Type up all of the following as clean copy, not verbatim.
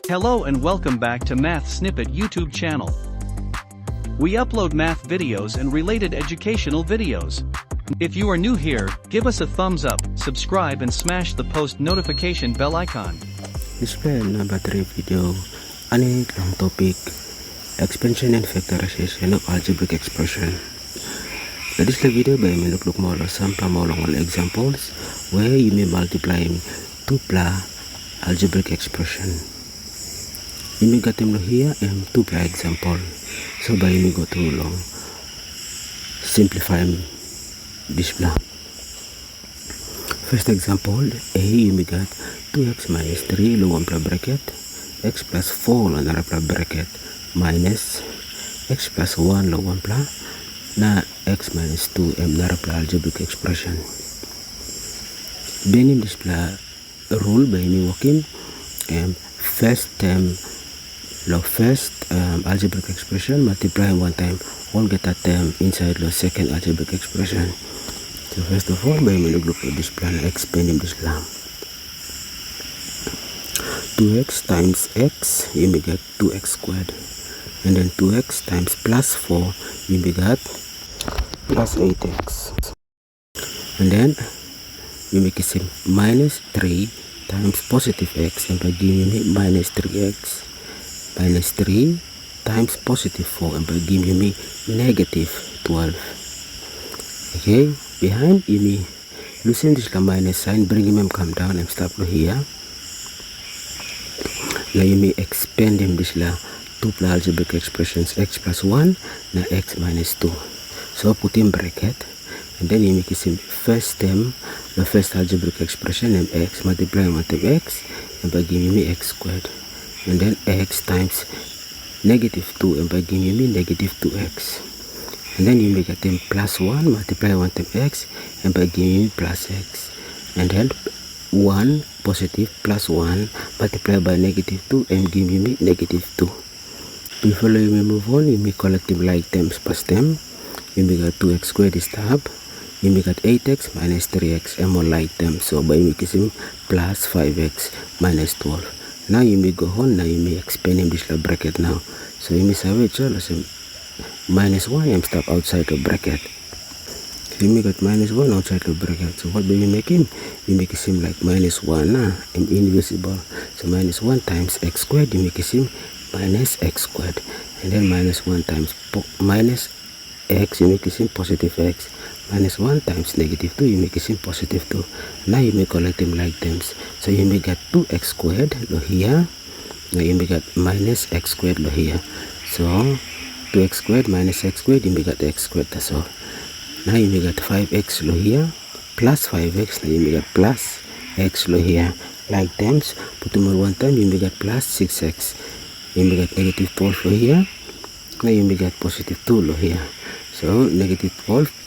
Hello and welcome back to Math Snippet YouTube channel. We upload math videos and related educational videos. If you are new here, give us a thumbs up, subscribe and smash the post notification bell icon. Display na battery video. Ano ang topic? Expansion and factorization of algebraic expression. Na display video by look more some pamolong examples where you may multiply tupla algebraic expression. You may get them here and tupla example. So by me go too long. Simplify display. First example, A you may get 2x minus 3 low 1 plus bracket, x plus 4 low another plus bracket, minus x plus 1 low 1 plus na x minus 2 m another plus algebraic expression. Benim display rule by me working first term lo first algebraic expression multiply one time all get a term inside the second algebraic expression. So first of all by me look at this plan, expand this plan. 2x times x you may get 2x squared, and then 2x times plus 4 you may get plus 8x, and then you make it minus 3 times positive x, and by giving me minus 3x minus 3 times positive 4, and by giving me negative 12. Okay, behind you may loosen this minus sign, bring him come down and stop here. Now you may expand him this two algebraic expressions, x plus 1 na x minus 2. So put in bracket, and then you make it first term the first algebraic expression and x multiply one time x, and by giving me x squared, and then x times negative 2, and by giving me negative 2x, and then you make a term plus 1 multiply one time x, and by giving me plus x, and then 1 positive plus 1 multiply by negative 2 and giving me negative 2. Before you may move on, you may collect them like terms past term. You may get 2x squared is tab, you may get 8x minus 3x and more like them. So by making plus 5x minus 12. Now you may go on, now you may expand in this bracket now. So you may say minus 1 and stop outside the bracket. So you may get minus 1 outside the bracket. So what do you make him? You make him like minus 1 and invisible. So minus 1 times x squared, you make him minus x squared. And then minus 1 times minus x, you make him positive x. Minus 1 times negative 2, you make it positive 2. Now you may collect them like terms. So you may get 2x squared lo here. Now you may get minus x squared lo here. So 2x squared minus x squared, you may get x squared, that's all. Now you may get 5x lo here plus 5x. Now you may get plus x lo here. Like terms, put them on one time, you may get plus 6x. You may get negative 12 lo here. Now you may get positive 2 lo here. So negative 12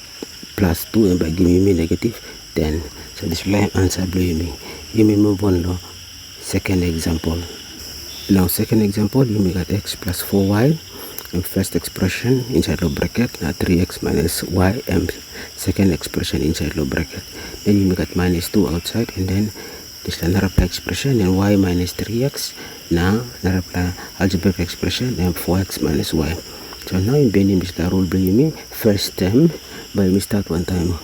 plus 2, and by giving me negative 10. So this will answer blue me. You may move on to second example. Now second example, you may get x plus 4y and first expression inside the bracket, now 3x minus y and second expression inside the bracket. Then you may get minus 2 outside, and then this another expression and y minus 3x. Now another algebraic expression and 4x minus y. So now in Benin this rule bring me first term by me start one time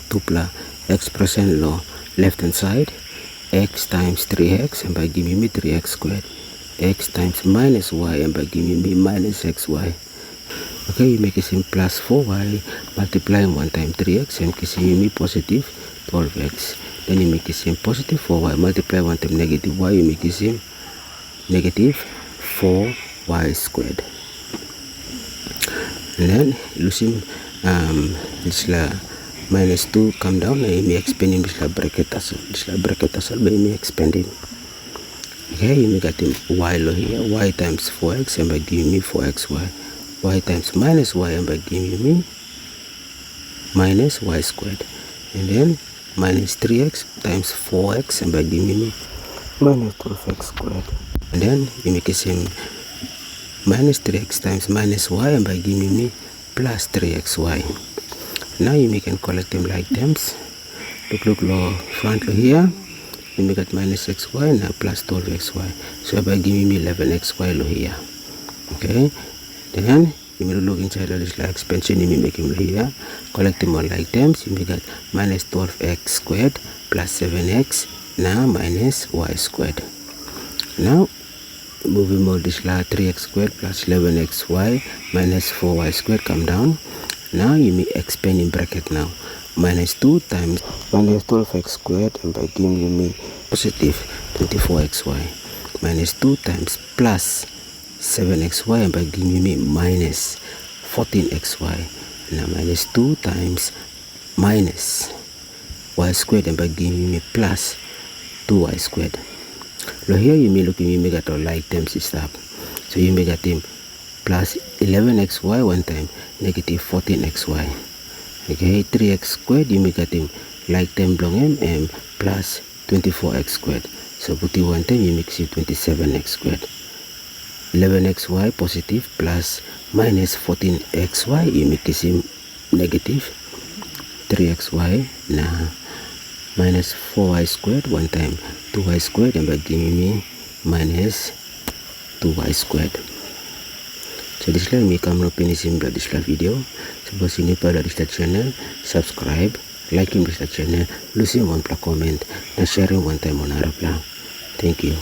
tupla expression law left hand side x times 3x, and by giving me 3x squared, x times minus y, and by giving me minus xy. Okay, you make it plus 4y multiplying one time 3x and giving me positive 12x. Then you make it positive 4y multiply one time negative y, you make it negative 4y squared. And then losing this minus 2 come down, and you may expand in this bracket as well. This bracket as well, but you may expand it. Okay, you may get him y lo here, y times 4x, and by giving me 4xy, y times minus y, and by giving me minus y squared, and then minus 3x times 4x, and by giving me minus 12x squared, and then you make it minus 3x times minus y, and by giving me plus 3xy. Now you can collect them like terms. Look low front here, you may get minus xy na plus 12xy. So by giving me 11xy lo here. Okay, then you may look inside this like expansion, you may make him here, collect them all like terms, you may get minus 12x squared plus 7x now minus y squared. Now moving more this like 3x squared plus 11xy minus 4y squared come down. Now you may expand in bracket now. Minus 2 times minus 12x squared, and by giving you me positive 24xy minus 2 times plus 7xy, and by giving me minus 14xy. Now minus 2 times minus y squared, and by giving me plus 2y squared. Now here you may look at me make it all like terms is up. So you may get him plus 11xy one time negative 14xy. Okay, 3x squared you may get him like term belong m plus 24x squared. So put it one time you make it 27x squared. 11xy positive plus minus 14xy you make it negative 3xy now minus 4y squared one time 2y squared, and by giving me minus 2y squared. So this like me come up in this video. Suppose you need to this channel, subscribe, like this channel, losing one comment, and sharing one time on Arab. Thank you.